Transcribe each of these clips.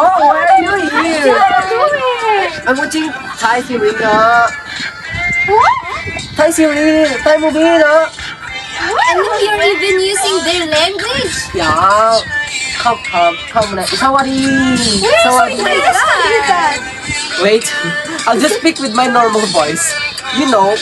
Oh, why are you here? What are you doing? I'm watching Thai series, What? Thai series, Thai movie, And you're even using their language? Yeah. Come, Sawadi. Where's my dad? Wait, I'll just speak with my normal voice. You know,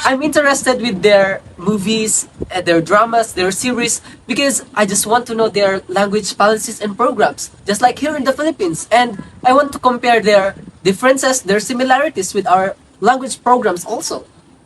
I'm interested with their movies, their dramas, their series, because I just want to know their language policies and programs, just like here in the Philippines. And I want to compare their differences, their similarities with our language programs also.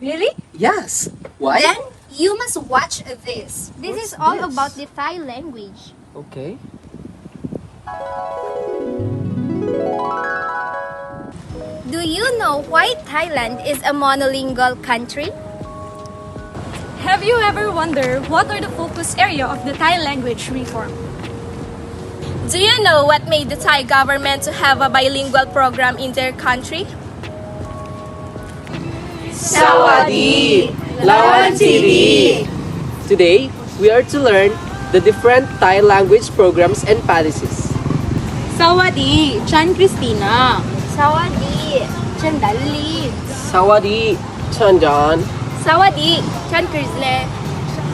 Really? Yes. Why? Then you must watch this. This What's is all this? about the Thai language. Okay. Do you know why Thailand is a monolingual country? Have you ever wondered what are the focus area of the Thai language reform? Do you know what made the Thai government to have a bilingual program in their country? Sawadi. Lawan TV. Today, we are to learn the different Thai language programs and policies. Sawadi, Chan Christina. Sawadi, Chandali. Sawadi, Chanjan. Sawadi, Chan Krisle.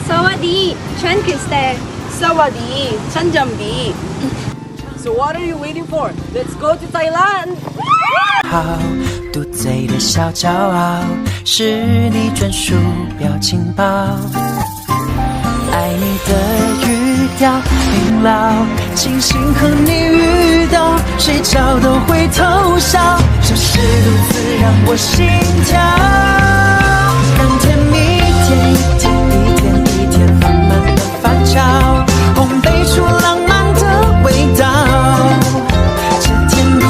Sawadi, Chan Kriste. Sawadi, Sanjambi. So what are you waiting for? Let's go to Thailand! 好，嘟嘴的小骄傲，是你专属表情包。爱你的语调明了，庆幸和你遇到，谁找都会偷笑，小事独自让我心跳，让甜蜜一天一天一天一天慢慢的发酵，烘焙出浪漫的味道，这甜度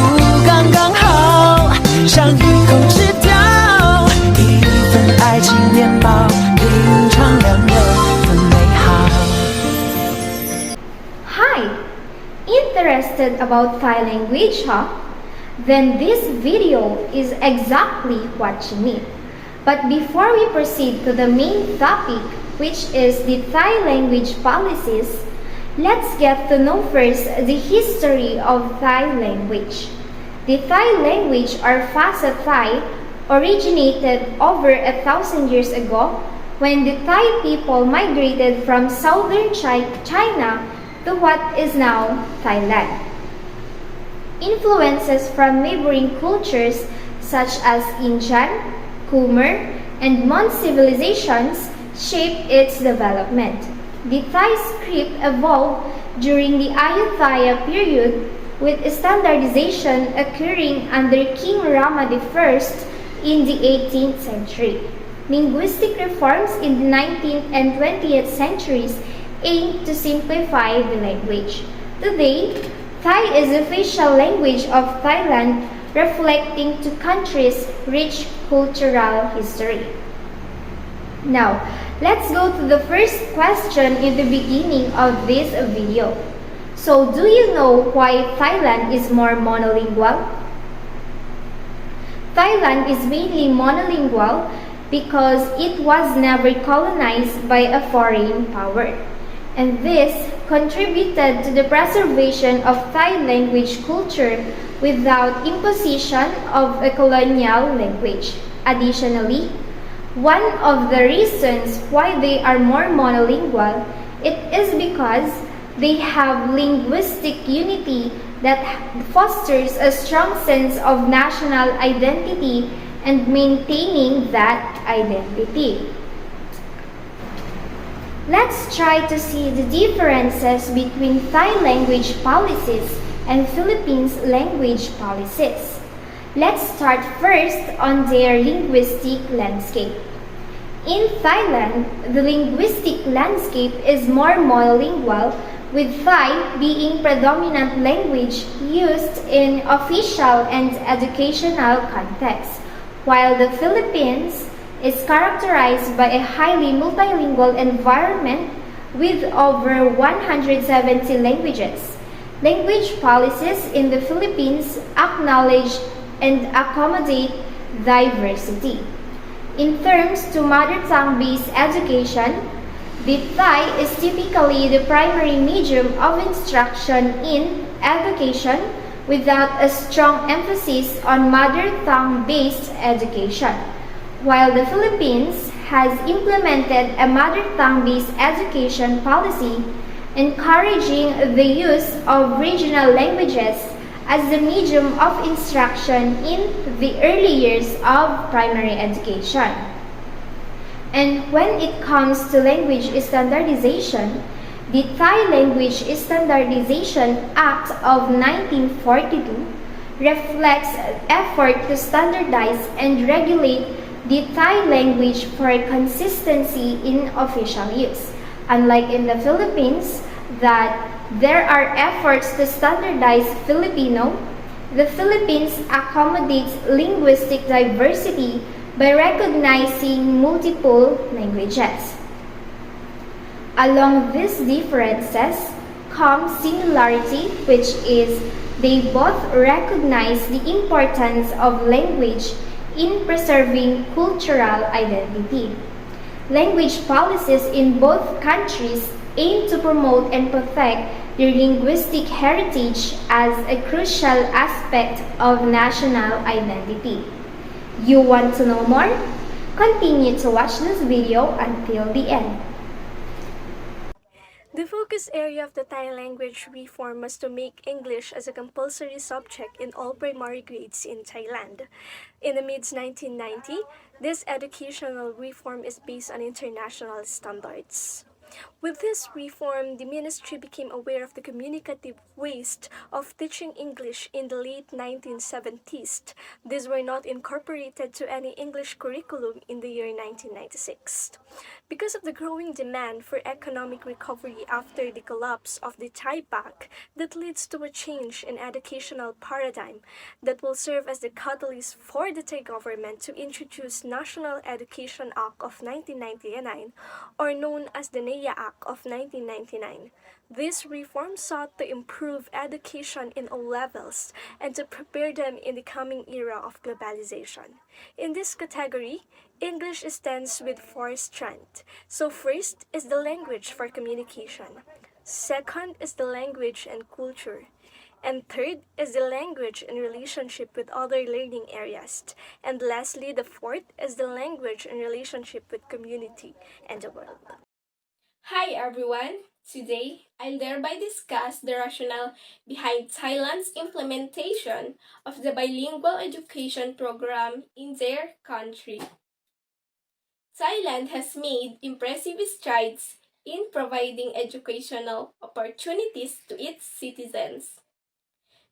刚刚好，像一口吃掉一份爱情面包，品尝两人的美好。 Hi! Interested about Thai language, huh? Then this video is exactly what you need. But before we proceed to the main topic, which is the Thai language policies, let's get to know first the history of Thai language. The Thai language, or Phasa Thai, originated over 1,000 years ago when the Thai people migrated from southern China to what is now Thailand. Influences from neighboring cultures such as Indian, Khmer, and Mon civilizations shaped its development. The Thai script evolved during the Ayutthaya period, with standardization occurring under King Rama I in the 18th century. Linguistic reforms in the 19th and 20th centuries aimed to simplify the language. Today, Thai is the official language of Thailand, reflecting the country's rich cultural history. Now, let's go to the first question in the beginning of this video. So, do you know why Thailand is more monolingual? Thailand is mainly monolingual because it was never colonized by a foreign power. And this contributed to the preservation of Thai language culture without imposition of a colonial language. Additionally, one of the reasons why they are more monolingual, it is because they have linguistic unity that fosters a strong sense of national identity and maintaining that identity. Let's try to see the differences between Thai language policies and Philippines language policies. Let's start first on their linguistic landscape. In Thailand, the linguistic landscape is more monolingual, with Thai being predominant language used in official and educational contexts, while the Philippines is characterized by a highly multilingual environment with over 170 languages. Language policies in the Philippines acknowledge and accommodate diversity. In terms to mother tongue-based education, The Thai is typically the primary medium of instruction in education without a strong emphasis on mother tongue-based education, while the Philippines has implemented a mother tongue-based education policy encouraging the use of regional languages as the medium of instruction in the early years of primary education. And when it comes to language standardization, the Thai Language Standardization Act of 1942 reflects effort to standardize and regulate the Thai language for consistency in official use. Unlike in the Philippines, that there are efforts to standardize Filipino, the Philippines accommodates linguistic diversity by recognizing multiple languages. Along these differences comes similarity, which is they both recognize the importance of language in preserving cultural identity. Language policies in both countries aim to promote and protect their linguistic heritage as a crucial aspect of national identity. You want to know more? Continue to watch this video until the end. The focus area of the Thai language reform was to make English as a compulsory subject in all primary grades in Thailand. In the mid-1990s, this educational reform is based on international standards. With this reform, the ministry became aware of the communicative waste of teaching English in the late 1970s. These were not incorporated to any English curriculum in the year 1996. Because of the growing demand for economic recovery after the collapse of the Thai baht, that leads to a change in educational paradigm that will serve as the catalyst for the Thai government to introduce National Education Act of 1999, or known as the NEA Act of 1999. This reform sought to improve education in all levels and to prepare them in the coming era of globalization. In this category, English stands with four strengths. So first is the language for communication. Second is the language and culture. And third is the language in relationship with other learning areas. And lastly, the fourth is the language in relationship with community and the world. Hi everyone! Today, I'll thereby discuss the rationale behind Thailand's implementation of the bilingual education program in their country. Thailand has made impressive strides in providing educational opportunities to its citizens.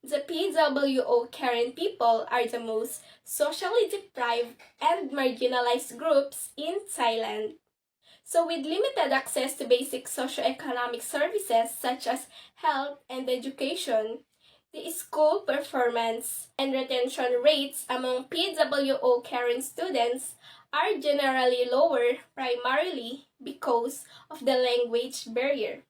The PWO Karen people are the most socially deprived and marginalized groups in Thailand. So with limited access to basic socioeconomic services such as health and education, the school performance and retention rates among PWO caring students are generally lower primarily because of the language barrier.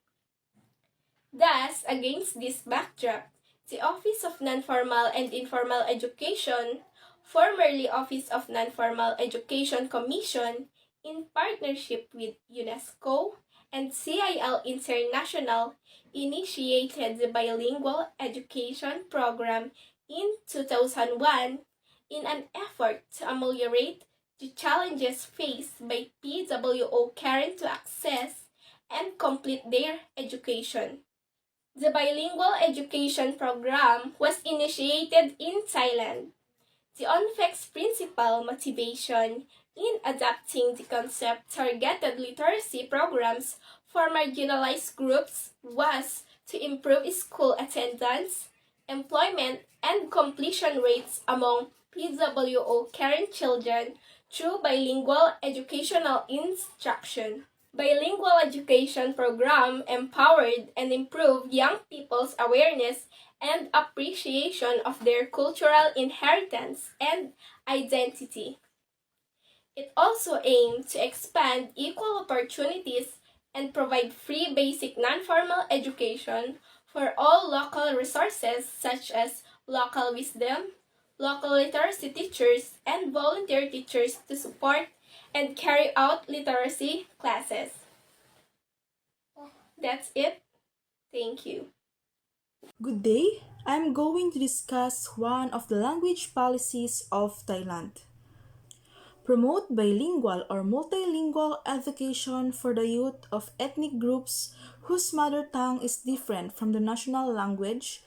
Thus, against this backdrop, the Office of Non-Formal and Informal Education, formerly Office of Non-Formal Education Commission, in partnership with UNESCO and CIL International, initiated the bilingual education program in 2001 in an effort to ameliorate the challenges faced by PWO caring to access and complete their education. The bilingual education program was initiated in Thailand. The ONFEC's principal motivation in adopting the concept targeted literacy programs for marginalized groups was to improve school attendance, employment, and completion rates among PWO caring children through bilingual educational instruction. Bilingual education program empowered and improved young people's awareness and appreciation of their cultural inheritance and identity. It also aimed to expand equal opportunities and provide free basic non-formal education for all local resources such as local wisdom, local literacy teachers, and volunteer teachers to support and carry out literacy classes. That's it. Thank you. Good day. I'm going to discuss one of the language policies of Thailand. Promote bilingual or multilingual education for the youth of ethnic groups whose mother tongue is different from the national language,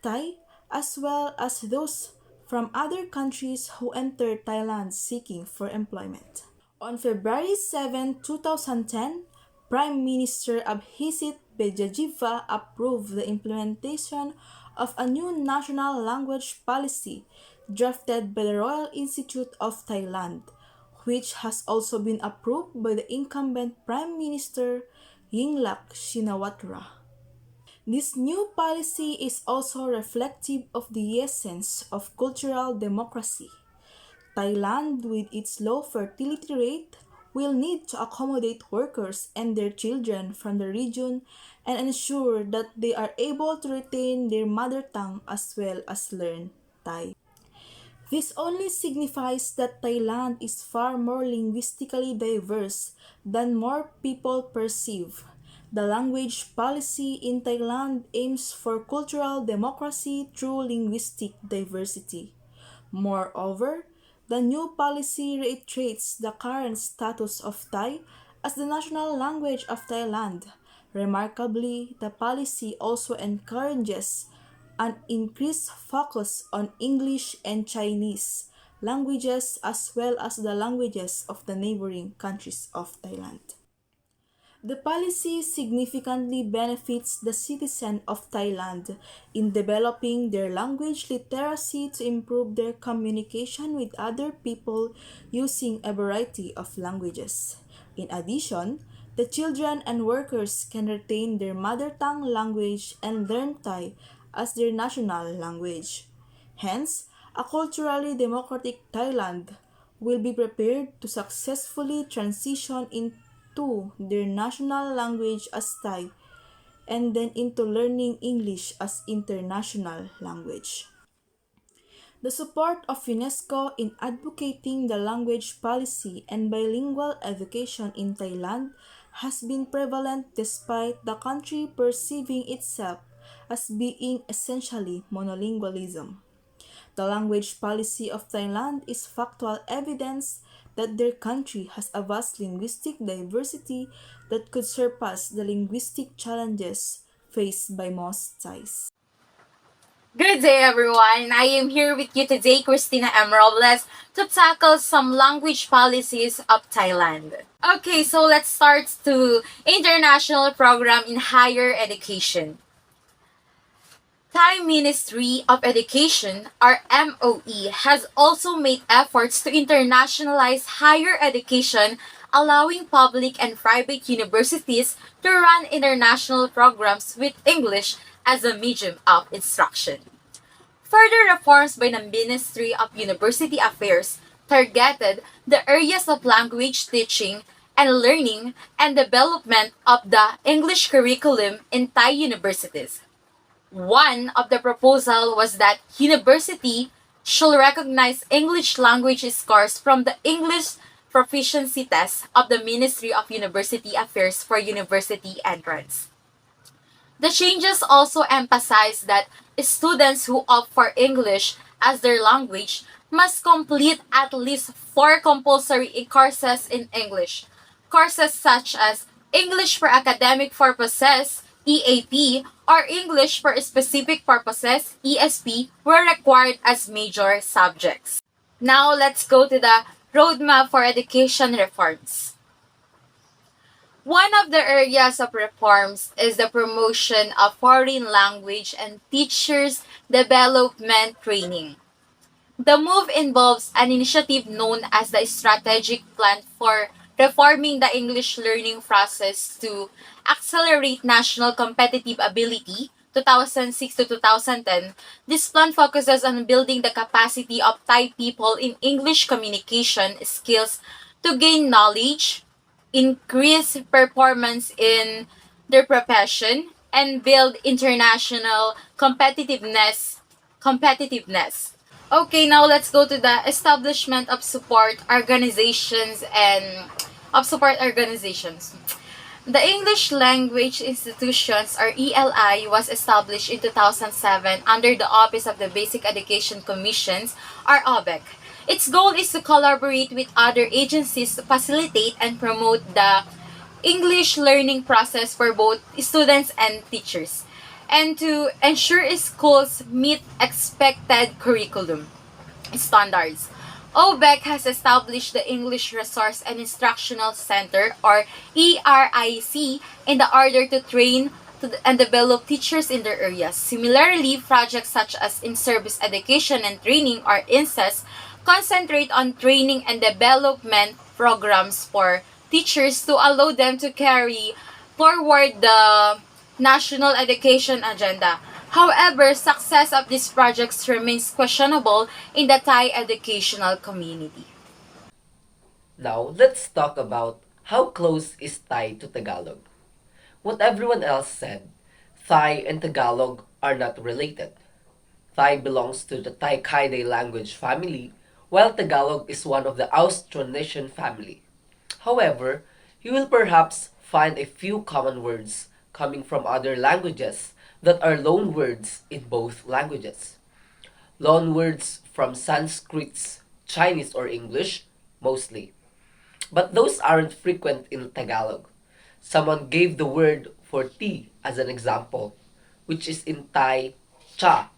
Thai, as well as those from other countries who enter Thailand seeking for employment. On February 7, 2010, Prime Minister Abhisit Bejajiva approved the implementation of a new national language policy drafted by the Royal Institute of Thailand, which has also been approved by the incumbent Prime Minister Yingluck Shinawatra. This new policy is also reflective of the essence of cultural democracy. Thailand, with its low fertility rate, will need to accommodate workers and their children from the region and ensure that they are able to retain their mother tongue as well as learn Thai. This only signifies that Thailand is far more linguistically diverse than more people perceive. The language policy in Thailand aims for cultural democracy through linguistic diversity. Moreover, the new policy reiterates the current status of Thai as the national language of Thailand. Remarkably, the policy also encourages an increased focus on English and Chinese languages as well as the languages of the neighboring countries of Thailand. The policy significantly benefits the citizens of Thailand in developing their language literacy to improve their communication with other people using a variety of languages. In addition, the children and workers can retain their mother tongue language and learn Thai as their national language. Hence, a culturally democratic Thailand will be prepared to successfully transition into their national language as Thai and then into learning English as international language. The support of UNESCO in advocating the language policy and bilingual education in Thailand has been prevalent despite the country perceiving itself as being essentially monolingualism. The language policy of Thailand is factual evidence that their country has a vast linguistic diversity that could surpass the linguistic challenges faced by most Thais. Good day, everyone. I am here with you today, Christina M. Robles, to tackle some language policies of Thailand. Okay, so let's start to international program in higher education. Thai Ministry of Education, or MOE, has also made efforts to internationalize higher education, allowing public and private universities to run international programs with English as a medium of instruction. Further reforms by the Ministry of University Affairs targeted the areas of language teaching and learning and development of the English curriculum in Thai universities. One of the proposal was that university should recognize English language scores from the English proficiency test of the Ministry of University Affairs for university entrance. The changes also emphasize that students who opt for English as their language must complete at least 4 compulsory courses in English. Courses such as English for Academic Purposes, EAP, or English for Specific Purposes, ESP, were required as major subjects. Now let's go to the roadmap for education reforms. One of the areas of reforms is the promotion of foreign language and teachers development training. The move involves an initiative known as the Strategic Plan for Reforming the English Learning Process to Accelerate National Competitive Ability 2006 to 2010. This plan focuses on building the capacity of Thai people in English communication skills to gain knowledge, increase performance in their profession, and build international competitiveness. Okay, now let's go to the establishment of support organizations. The English Language Institutions, or ELI, was established in 2007 under the Office of the Basic Education Commissions, or OBEC. Its goal is to collaborate with other agencies to facilitate and promote the English learning process for both students and teachers, and to ensure schools meet expected curriculum standards. OBEC has established the English Resource and Instructional Center, or ERIC, in the order to train and develop teachers in their areas. Similarly, projects such as In-Service Education and Training, or INSES, concentrate on training and development programs for teachers to allow them to carry forward the national education agenda. However, success of these projects remains questionable in the Thai educational community. Now, let's talk about how close is Thai to Tagalog. What everyone else said, Thai and Tagalog are not related. Thai belongs to the Thai-Kayday language family, while Tagalog is one of the Austronesian family. However, you will perhaps find a few common words coming from other languages that are loan words in both languages. Loan words from Sanskrit, Chinese, or English, mostly. But those aren't frequent in Tagalog. Someone gave the word for tea as an example, which is in Thai, cha.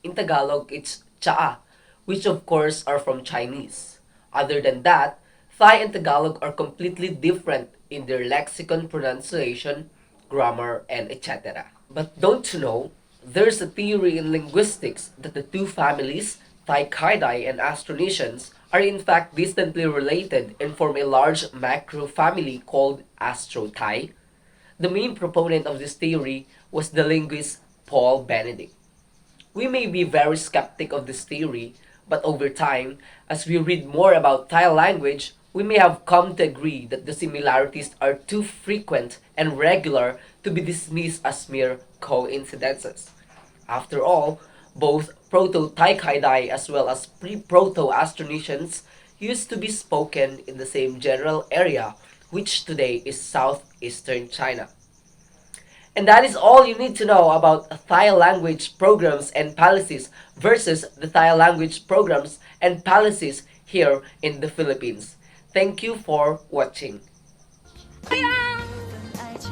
In Tagalog, it's cha, which of course are from Chinese. Other than that, Thai and Tagalog are completely different in their lexicon pronunciation, grammar, and etc. But don't you know, there's a theory in linguistics that the two families, Thai-Kayday and Austronesians, are in fact distantly related and form a large macro-family called Austro-Thai. The main proponent of this theory was the linguist Paul Benedict. We may be very skeptic of this theory, but over time, as we read more about Thai language, we may have come to agree that the similarities are too frequent and regular to be dismissed as mere coincidences. After all, both Proto-Thai-Kayday as well as pre-Proto-Austronesians used to be spoken in the same general area, which today is southeastern China. And that is all you need to know about Thai language programs and policies versus the Thai language programs and policies here in the Philippines. Thank you for watching.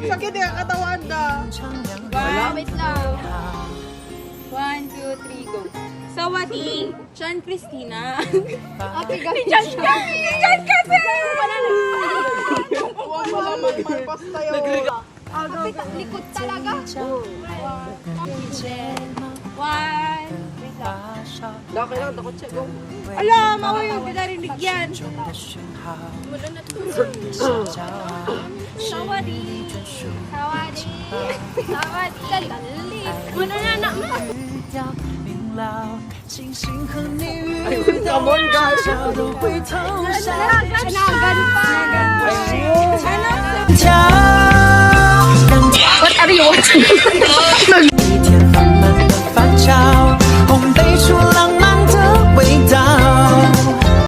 Sakit yung katawan ka. Wait lang. 1, 2, 3, go. Sawati. Chan Christina. Ate Gabi. Chan kasi! Chan kasi! Huwag mo lang magmarpas tayo. Likod talaga. 1. Laki lang, takot siya. Go. Ala, mawa yung pinarinig yan. Sawadi. Sawadi. Sawadi. Dali. Muna na na. Ayun, come on guys. What are you watching?